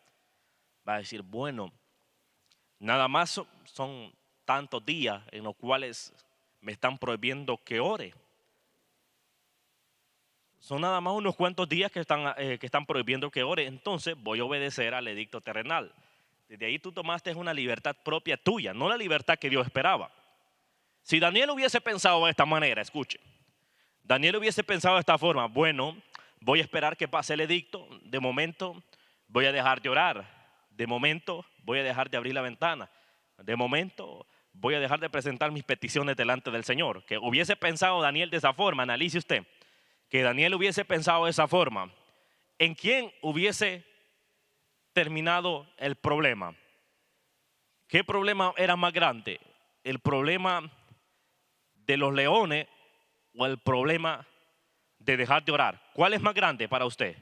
va a decir, bueno, nada más son tantos días en los cuales me están prohibiendo que ore. Son nada más unos cuantos días que están prohibiendo que ore. Entonces voy a obedecer al edicto terrenal. Desde ahí tú tomaste una libertad propia tuya, no la libertad que Dios esperaba. Si Daniel hubiese pensado de esta manera, escuche, Daniel hubiese pensado de esta forma, bueno, voy a esperar que pase el edicto, de momento voy a dejar de orar, de momento voy a dejar de abrir la ventana, de momento voy a dejar de presentar mis peticiones delante del Señor. Que hubiese pensado Daniel de esa forma, analice usted, que Daniel hubiese pensado de esa forma, ¿en quién hubiese terminado el problema? ¿Qué problema era más grande? ¿El problema de los leones o el problema de dejar de orar? ¿Cuál es más grande para usted?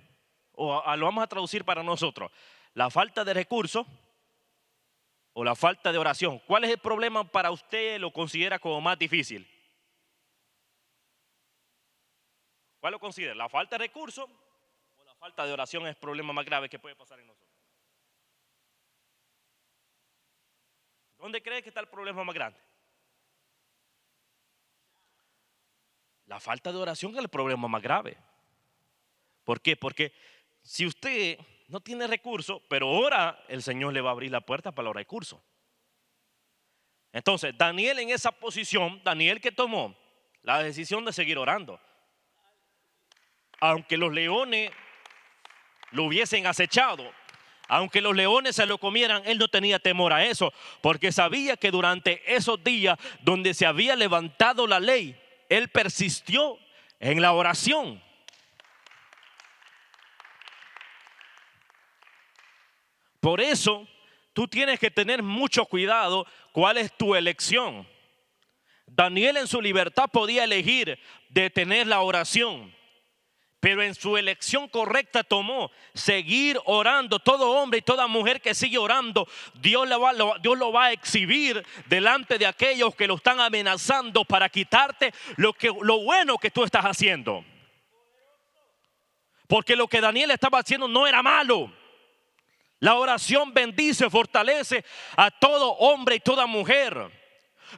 O lo vamos a traducir para nosotros. ¿La falta de recursos o la falta de oración? ¿Cuál es el problema para usted? ¿Lo considera como más difícil? ¿Cuál lo considera? ¿La falta de recursos o la falta de oración es el problema más grave que puede pasar en nosotros? ¿Dónde cree que está el problema más grande? La falta de oración es el problema más grave. ¿Por qué? Porque si usted no tiene recursos, pero ora, el Señor le va a abrir la puerta para los recursos. Entonces, Daniel en esa posición, Daniel que tomó la decisión de seguir orando. Aunque los leones lo hubiesen acechado, aunque los leones se lo comieran, él no tenía temor a eso, porque sabía que durante esos días donde se había levantado la ley, él persistió en la oración. Por eso, tú tienes que tener mucho cuidado cuál es tu elección. Daniel en su libertad podía elegir detener la oración, pero en su elección correcta tomó seguir orando. Todo hombre y toda mujer que sigue orando, Dios lo va a exhibir delante de aquellos que lo están amenazando para quitarte lo bueno que tú estás haciendo. Porque lo que Daniel estaba haciendo no era malo. La oración bendice, fortalece a todo hombre y toda mujer.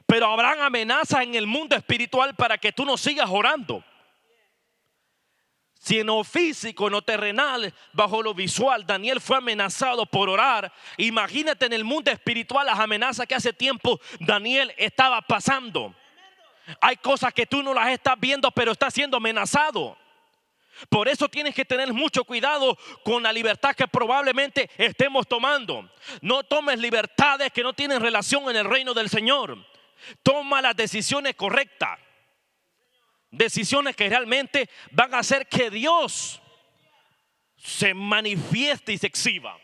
Pero habrán amenazas en el mundo espiritual para que tú no sigas orando. Si en lo físico, en lo terrenal, bajo lo visual, Daniel fue amenazado por orar, imagínate en el mundo espiritual las amenazas que hace tiempo Daniel estaba pasando. Hay cosas que tú no las estás viendo, pero estás siendo amenazado. Por eso tienes que tener mucho cuidado con la libertad que probablemente estemos tomando. No tomes libertades que no tienen relación en el reino del Señor. Toma las decisiones correctas. Decisiones que realmente van a hacer que Dios se manifieste y se exhiba.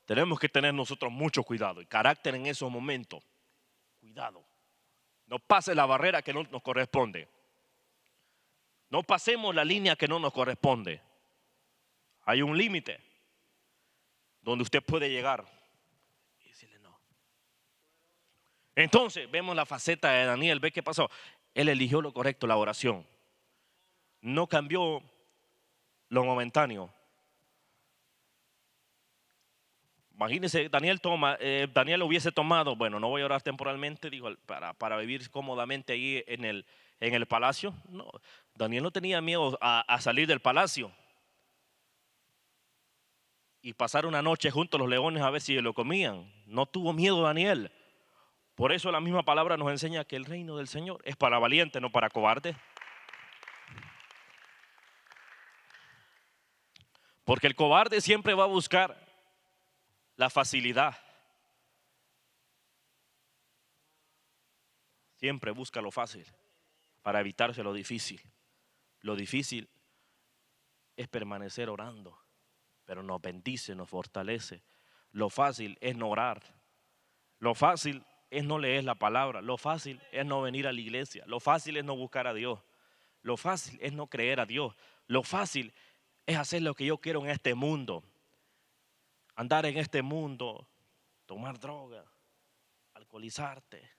Tenemos que tener nosotros mucho cuidado y carácter en esos momentos. Cuidado. No pase la barrera que no nos corresponde. No pasemos la línea que no nos corresponde. Hay un límite donde usted puede llegar y decirle no. Entonces vemos la faceta de Daniel. ¿Ve qué pasó? Él eligió lo correcto, la oración. No cambió lo momentáneo. Imagínense, Daniel hubiese tomado, bueno, no voy a orar temporalmente, dijo, para vivir cómodamente ahí en el palacio. No, Daniel no tenía miedo a salir del palacio y pasar una noche junto a los leones a ver si lo comían. No tuvo miedo Daniel. Por eso la misma palabra nos enseña que el reino del Señor es para valientes, no para cobardes. Porque el cobarde siempre va a buscar la facilidad. Siempre busca lo fácil para evitarse lo difícil. Lo difícil es permanecer orando, pero nos bendice, nos fortalece. Lo fácil es no orar. Lo fácil es no leer la palabra. Lo fácil es no venir a la iglesia. Lo fácil es no buscar a Dios. Lo fácil es no creer a Dios. Lo fácil es hacer lo que yo quiero en este mundo. Andar en este mundo, tomar droga, alcoholizarte,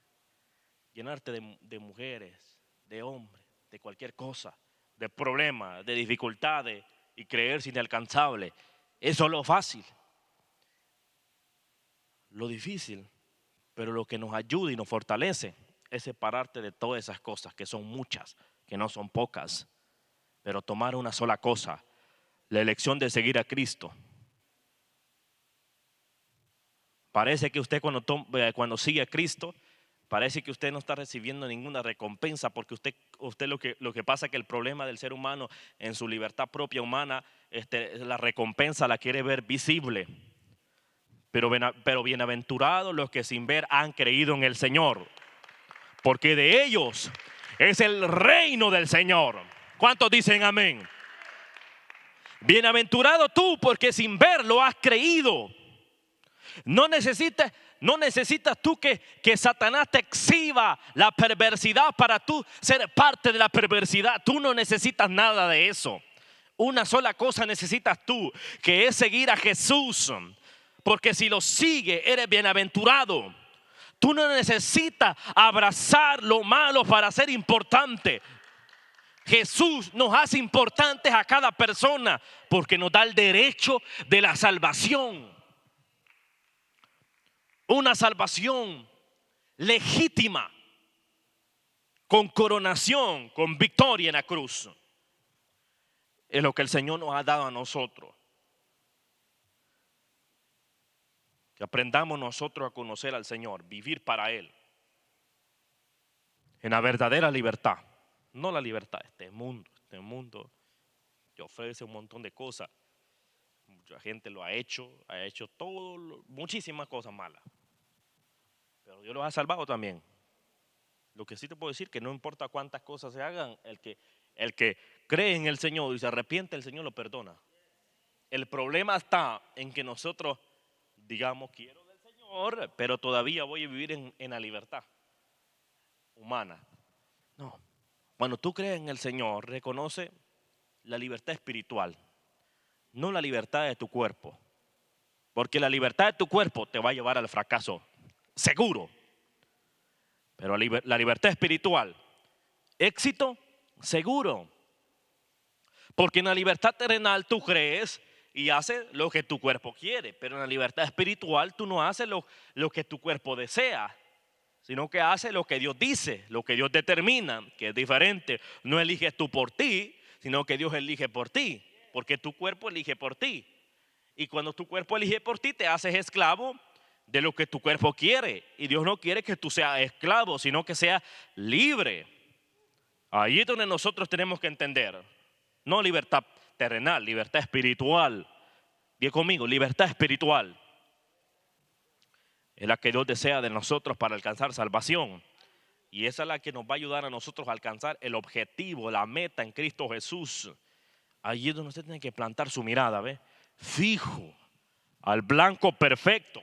llenarte de mujeres, de hombres, de cualquier cosa, de problemas, de dificultades y creerse inalcanzable. Eso es lo fácil. Lo difícil, pero lo que nos ayuda y nos fortalece es separarte de todas esas cosas que son muchas, que no son pocas, pero tomar una sola cosa, la elección de seguir a Cristo. Parece que usted cuando sigue a Cristo, parece que usted no está recibiendo ninguna recompensa, porque usted lo que pasa es que el problema del ser humano en su libertad propia humana, la recompensa la quiere ver visible. Pero bienaventurados los que sin ver han creído en el Señor, porque de ellos es el reino del Señor. ¿Cuántos dicen amén? Bienaventurado tú, porque sin verlo has creído. No necesitas tú que Satanás te exhiba la perversidad para tú ser parte de la perversidad. Tú no necesitas nada de eso. Una sola cosa necesitas tú, que es seguir a Jesús. Porque si lo sigues, eres bienaventurado. Tú no necesitas abrazar lo malo para ser importante. Jesús nos hace importantes a cada persona porque nos da el derecho de la salvación. Una salvación legítima, con coronación, con victoria en la cruz. Es lo que el Señor nos ha dado a nosotros. Que aprendamos nosotros a conocer al Señor, vivir para Él. En la verdadera libertad. No la libertad de este mundo. Este mundo te ofrece un montón de cosas. Mucha gente lo ha hecho todo, muchísimas cosas malas. Pero Dios los ha salvado también. Lo que sí te puedo decir que no importa cuántas cosas se hagan, el que cree en el Señor y se arrepiente, el Señor lo perdona. El problema está en que nosotros digamos, quiero del Señor, pero todavía voy a vivir en la libertad humana. No. Cuando tú crees en el Señor, reconoce la libertad espiritual, no la libertad de tu cuerpo. Porque la libertad de tu cuerpo te va a llevar al fracaso, seguro. Pero la libertad espiritual, éxito seguro. Porque en la libertad terrenal tú crees y haces lo que tu cuerpo quiere. Pero en la libertad espiritual tú no haces lo que tu cuerpo desea, sino que haces lo que Dios dice, lo que Dios determina, que es diferente. No eliges tú por ti, sino que Dios elige por ti. Porque tu cuerpo elige por ti. Y cuando tu cuerpo elige por ti, te haces esclavo de lo que tu cuerpo quiere. Y Dios no quiere que tú seas esclavo, sino que seas libre. Ahí es donde nosotros tenemos que entender. No libertad terrenal, libertad espiritual. Bien conmigo, libertad espiritual. Es la que Dios desea de nosotros para alcanzar salvación. Y esa es la que nos va a ayudar a nosotros a alcanzar el objetivo, la meta en Cristo Jesús. Allí es donde usted tiene que plantar su mirada, ¿ve? Fijo al blanco perfecto.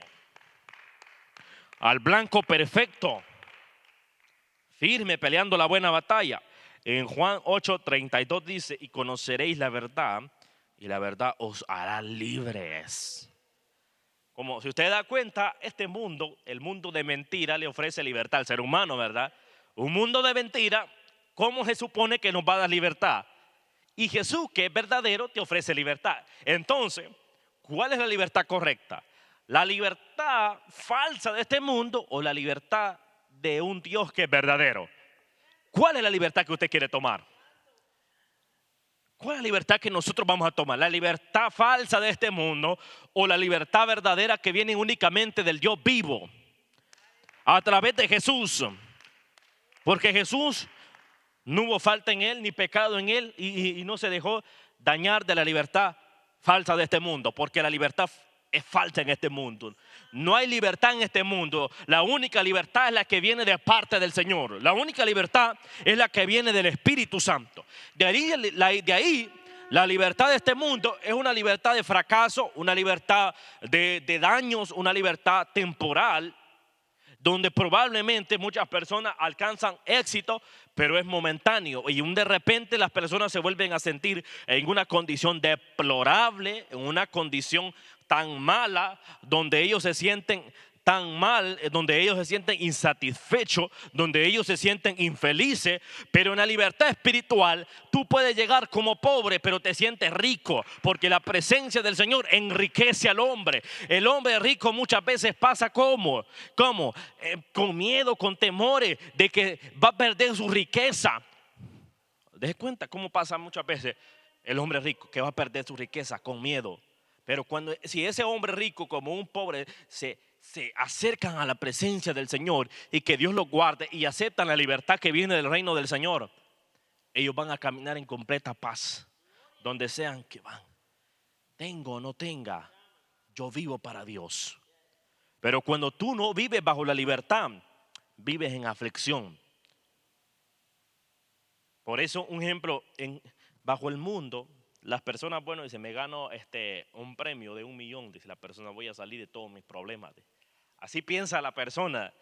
Al blanco perfecto. Firme peleando la buena batalla. En Juan 8:32 dice, y conoceréis la verdad, y la verdad os hará libres. Como si usted da cuenta, este mundo, el mundo de mentira, le ofrece libertad al ser humano, ¿verdad? Un mundo de mentira, ¿cómo se supone que nos va a dar libertad? Y Jesús, que es verdadero, te ofrece libertad. Entonces, ¿cuál es la libertad correcta? ¿La libertad falsa de este mundo o la libertad de un Dios que es verdadero? ¿Cuál es la libertad que usted quiere tomar? ¿Cuál es la libertad que nosotros vamos a tomar? ¿La libertad falsa de este mundo o la libertad verdadera que viene únicamente del Dios vivo? A través de Jesús. Porque Jesús no hubo falta en Él ni pecado en Él y no se dejó dañar de la libertad falsa de este mundo. Porque la libertad es falsa en este mundo. No hay libertad en este mundo. La única libertad es la que viene de parte del Señor. La única libertad es la que viene del Espíritu Santo. De ahí la libertad de este mundo es una libertad de fracaso, una libertad de daños, una libertad temporal, donde probablemente muchas personas alcanzan éxito, pero es momentáneo. Y de repente las personas se vuelven a sentir en una condición deplorable, en una condición tan mala, donde ellos se sienten tan mal, donde ellos se sienten insatisfechos, donde ellos se sienten infelices. Pero en la libertad espiritual tú puedes llegar como pobre, pero te sientes rico, porque la presencia del Señor enriquece al hombre. El hombre rico muchas veces pasa como con miedo, con temores de que va a perder su riqueza. Deje cuenta cómo pasa muchas veces el hombre rico, que va a perder su riqueza con miedo. Pero si ese hombre rico como un pobre se acercan a la presencia del Señor y que Dios los guarde y aceptan la libertad que viene del reino del Señor, ellos van a caminar en completa paz donde sean que van. Tengo o no tenga, yo vivo para Dios. Pero cuando tú no vives bajo la libertad, vives en aflicción. Por eso, un ejemplo, bajo el mundo, las personas, bueno, dicen, me gano un premio de 1 millón. Dice la persona, voy a salir de todos mis problemas. Así piensa la persona,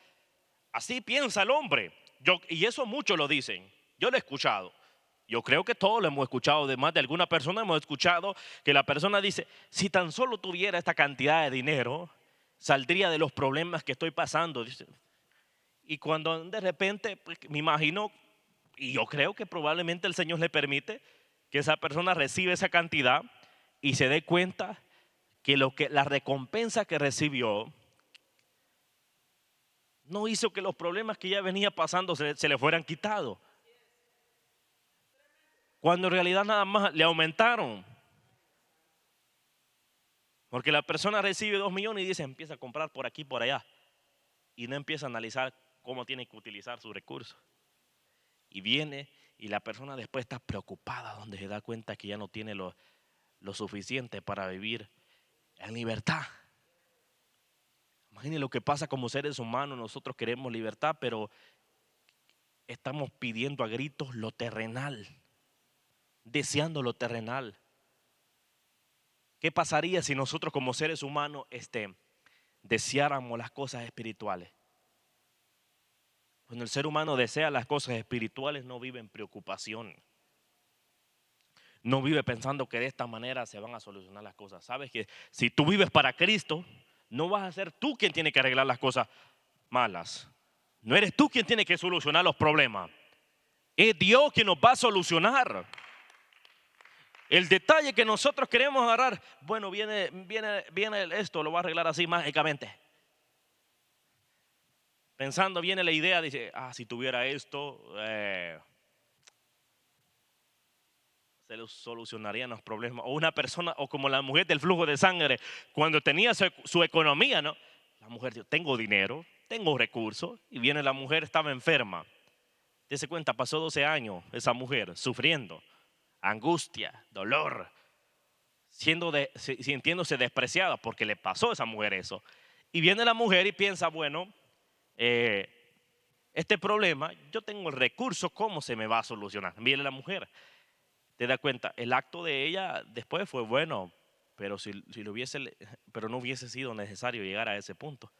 así piensa el hombre. Y eso muchos lo dicen, yo lo he escuchado. Yo creo que todos lo hemos escuchado, de más de alguna persona hemos escuchado que la persona dice, si tan solo tuviera esta cantidad de dinero, saldría de los problemas que estoy pasando. Dice. Y cuando de repente, pues, me imagino Y yo creo que probablemente el Señor le permite que esa persona reciba esa cantidad y se dé cuenta que la recompensa que recibió no hizo que los problemas que ya venía pasando se le fueran quitados. Cuando en realidad nada más le aumentaron. Porque la persona recibe 2 millones y dice, empieza a comprar por aquí, por allá. Y no empieza a analizar cómo tiene que utilizar sus recursos. Y viene y la persona después está preocupada, donde se da cuenta que ya no tiene lo suficiente para vivir en libertad. Imagínense lo que pasa como seres humanos. Nosotros queremos libertad, pero estamos pidiendo a gritos lo terrenal, deseando lo terrenal. ¿Qué pasaría si nosotros como seres humanos deseáramos las cosas espirituales? Cuando el ser humano desea las cosas espirituales, no vive en preocupación. No vive pensando que de esta manera se van a solucionar las cosas. Sabes que si tú vives para Cristo, no vas a ser tú quien tiene que arreglar las cosas malas. No eres tú quien tiene que solucionar los problemas. Es Dios quien nos va a solucionar. El detalle que nosotros queremos agarrar, bueno, viene esto, lo va a arreglar así mágicamente. Pensando, viene la idea, dice, si tuviera esto, se le solucionarían los problemas. O una persona, o como la mujer del flujo de sangre, cuando tenía su economía, ¿no? La mujer dijo, tengo dinero, tengo recursos, y viene la mujer, estaba enferma. Dese cuenta, pasó 12 años esa mujer sufriendo, angustia, dolor, sintiéndose despreciada porque le pasó a esa mujer eso. Y viene la mujer y piensa, bueno, este problema, yo tengo el recurso, ¿cómo se me va a solucionar? Viene la mujer, te das cuenta, el acto de ella después fue bueno, pero pero no hubiese sido necesario llegar a ese punto.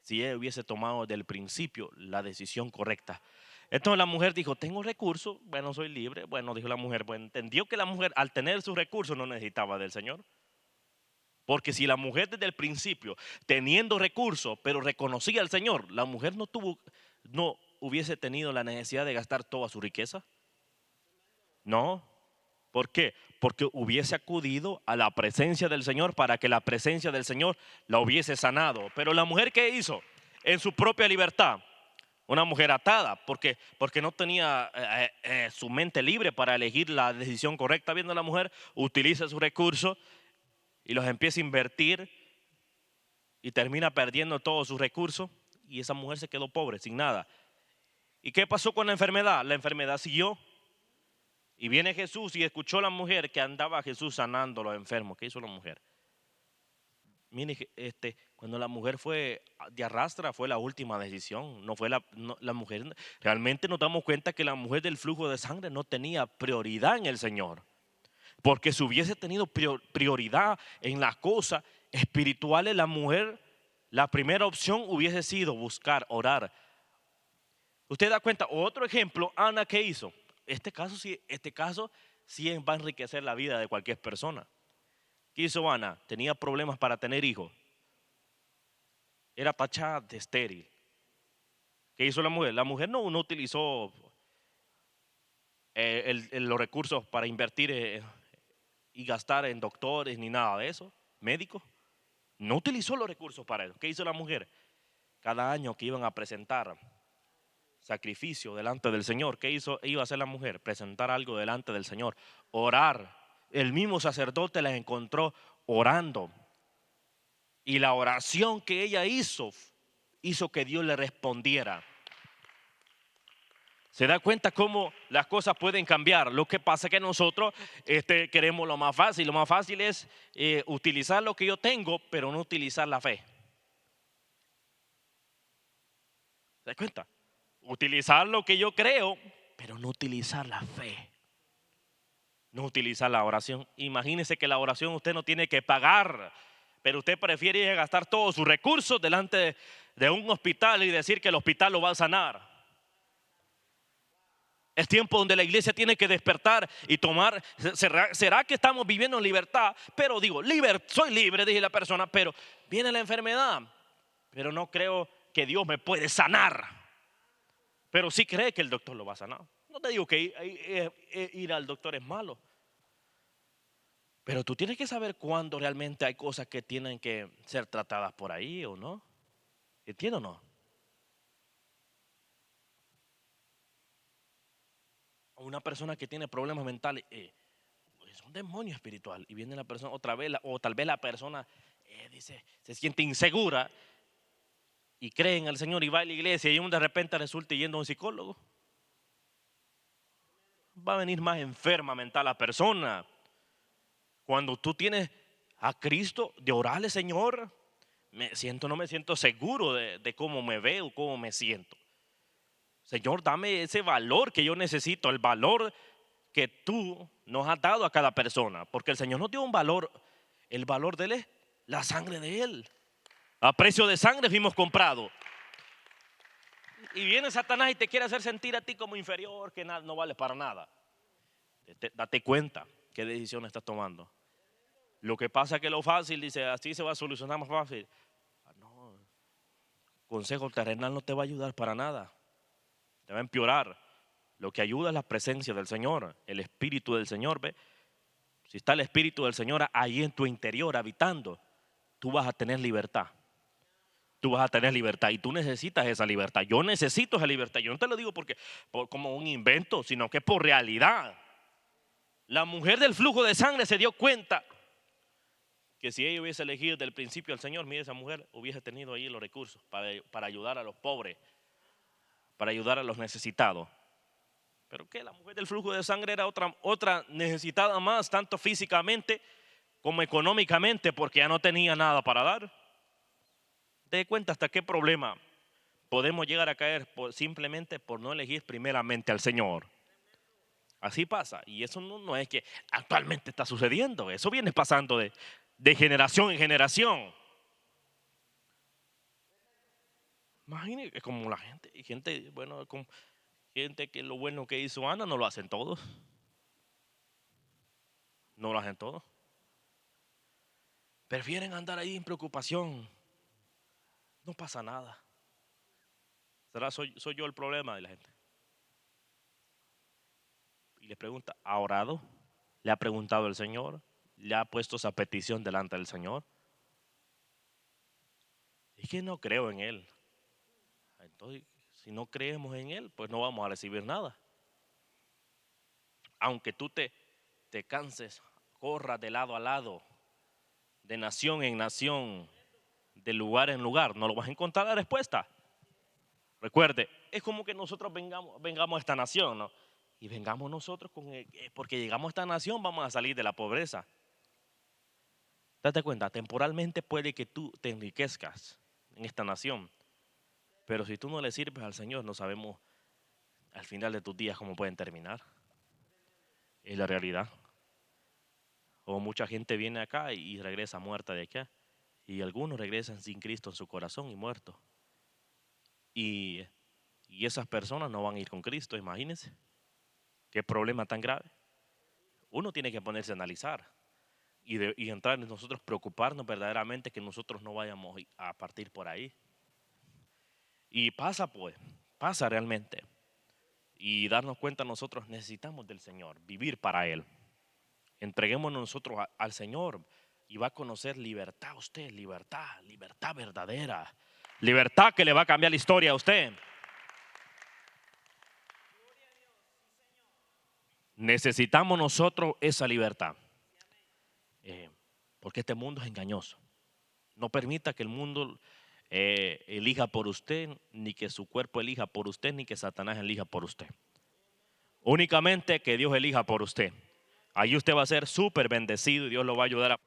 Si ella hubiese tomado desde el principio la decisión correcta. Entonces la mujer dijo, tengo recursos, bueno, soy libre. Bueno, dijo la mujer, bueno, entendió que la mujer al tener sus recursos no necesitaba del Señor. Porque si la mujer desde el principio, teniendo recursos, pero reconocía al Señor, la mujer no hubiese tenido la necesidad de gastar toda su riqueza. No. ¿Por qué? Porque hubiese acudido a la presencia del Señor para que la presencia del Señor la hubiese sanado. Pero la mujer, ¿qué hizo? En su propia libertad, una mujer atada, porque no tenía su mente libre para elegir la decisión correcta. Viendo a la mujer, utiliza sus recursos y los empieza a invertir y termina perdiendo todos sus recursos. Y esa mujer se quedó pobre, sin nada. ¿Y qué pasó con la enfermedad? La enfermedad siguió. Y viene Jesús y escuchó a la mujer que andaba Jesús sanando a los enfermos. ¿Qué hizo la mujer? Mire, cuando la mujer fue de arrastra, fue la última decisión. No fue la mujer. Realmente nos damos cuenta que la mujer del flujo de sangre no tenía prioridad en el Señor. Porque si hubiese tenido prioridad en las cosas espirituales, la mujer, la primera opción hubiese sido buscar, orar. Usted da cuenta, otro ejemplo, Ana, ¿qué hizo? Este caso sí va a enriquecer la vida de cualquier persona. ¿Qué hizo Ana? Tenía problemas para tener hijos. Era tachada de estéril. ¿Qué hizo la mujer? La mujer no utilizó los recursos para invertir y gastar en doctores ni nada de eso, médicos. No utilizó los recursos para eso. ¿Qué hizo la mujer? Cada año que iban a presentar sacrificio delante del Señor, ¿qué iba a hacer la mujer? Presentar algo delante del Señor, orar. El mismo sacerdote la encontró orando. Y la oración que ella hizo que Dios le respondiera. Se da cuenta cómo las cosas pueden cambiar. Lo que pasa es que nosotros queremos lo más fácil. Lo más fácil es utilizar lo que yo tengo, pero no utilizar la fe. ¿Se da cuenta? Utilizar lo que yo creo, pero no utilizar la fe. No utilizar la oración. Imagínese que la oración usted no tiene que pagar, pero usted prefiere ir a gastar todos sus recursos delante de un hospital y decir que el hospital lo va a sanar. Es tiempo donde la iglesia tiene que despertar y tomar. ¿Será que estamos viviendo en libertad? Pero digo, soy libre, dije la persona, pero viene la enfermedad. Pero no creo que Dios me puede sanar. Pero sí cree que el doctor lo va a sanar. No te digo que ir al doctor es malo, pero tú tienes que saber cuándo realmente hay cosas que tienen que ser tratadas por ahí o no. ¿Entiendes o no? Una persona que tiene problemas mentales es un demonio espiritual y viene la persona otra vez, o tal vez la persona dice, se siente insegura y cree en el Señor y va a la iglesia y de repente resulta yendo a un psicólogo. Va a venir más enferma mental la persona. Cuando tú tienes a Cristo, de orarle, Señor, no me siento seguro de cómo me veo, cómo me siento. Señor, dame ese valor que yo necesito, el valor que tú nos has dado a cada persona, porque el Señor nos dio un valor, el valor de Él es la sangre de Él. A precio de sangre fuimos comprados. Y viene Satanás y te quiere hacer sentir a ti como inferior, que no vale para nada. Date cuenta qué decisión estás tomando. Lo que pasa es que lo fácil, dice, así se va a solucionar más fácil. No, consejo terrenal no te va a ayudar para nada. Te va a empeorar. Lo que ayuda es la presencia del Señor, el Espíritu del Señor. ¿Ve? Si está el Espíritu del Señor ahí en tu interior habitando, tú vas a tener libertad. Tú vas a tener libertad y tú necesitas esa libertad. Yo necesito esa libertad. Yo no te lo digo como un invento, sino que por realidad. La mujer del flujo de sangre se dio cuenta que si ella hubiese elegido desde el principio al Señor, mire, esa mujer hubiese tenido ahí los recursos para ayudar a los pobres, para ayudar a los necesitados. Pero que la mujer del flujo de sangre era otra necesitada más, tanto físicamente como económicamente, porque ya no tenía nada para dar. Te das cuenta hasta qué problema podemos llegar a caer simplemente por no elegir primeramente al Señor. Así pasa, y eso no es que actualmente está sucediendo, eso viene pasando de generación en generación. Imagínate como la gente, bueno, como gente que lo bueno que hizo Ana no lo hacen todos. No lo hacen todos. Prefieren andar ahí en preocupación. No pasa nada. ¿Será soy yo el problema de la gente? Y le pregunta, ¿ha orado? ¿Le ha preguntado el Señor? ¿Le ha puesto esa petición delante del Señor? Es que no creo en Él. Entonces, si no creemos en Él, pues no vamos a recibir nada. Aunque tú te canses, corras de lado a lado, de nación en nación, de lugar en lugar, no lo vas a encontrar la respuesta. Recuerde, es como que nosotros vengamos a esta nación, ¿no? Y vengamos nosotros porque llegamos a esta nación, vamos a salir de la pobreza. Date cuenta, temporalmente puede que tú te enriquezcas en esta nación, pero si tú no le sirves al Señor, no sabemos al final de tus días cómo pueden terminar. Es la realidad. O mucha gente viene acá y regresa muerta de acá, y algunos regresan sin Cristo en su corazón y muertos. Y esas personas no van a ir con Cristo, imagínense. Qué problema tan grave. Uno tiene que ponerse a analizar y entrar en nosotros, preocuparnos verdaderamente que nosotros no vayamos a partir por ahí. Y pasa pues, pasa realmente. Y darnos cuenta nosotros necesitamos del Señor, vivir para Él. Entreguemos nosotros al Señor y va a conocer libertad usted, libertad verdadera. Libertad que le va a cambiar la historia a usted. Necesitamos nosotros esa libertad. Porque este mundo es engañoso. No permita que el mundo elija por usted, ni que su cuerpo elija por usted, ni que Satanás elija por usted. Únicamente que Dios elija por usted. Ahí usted va a ser súper bendecido y Dios lo va a ayudar a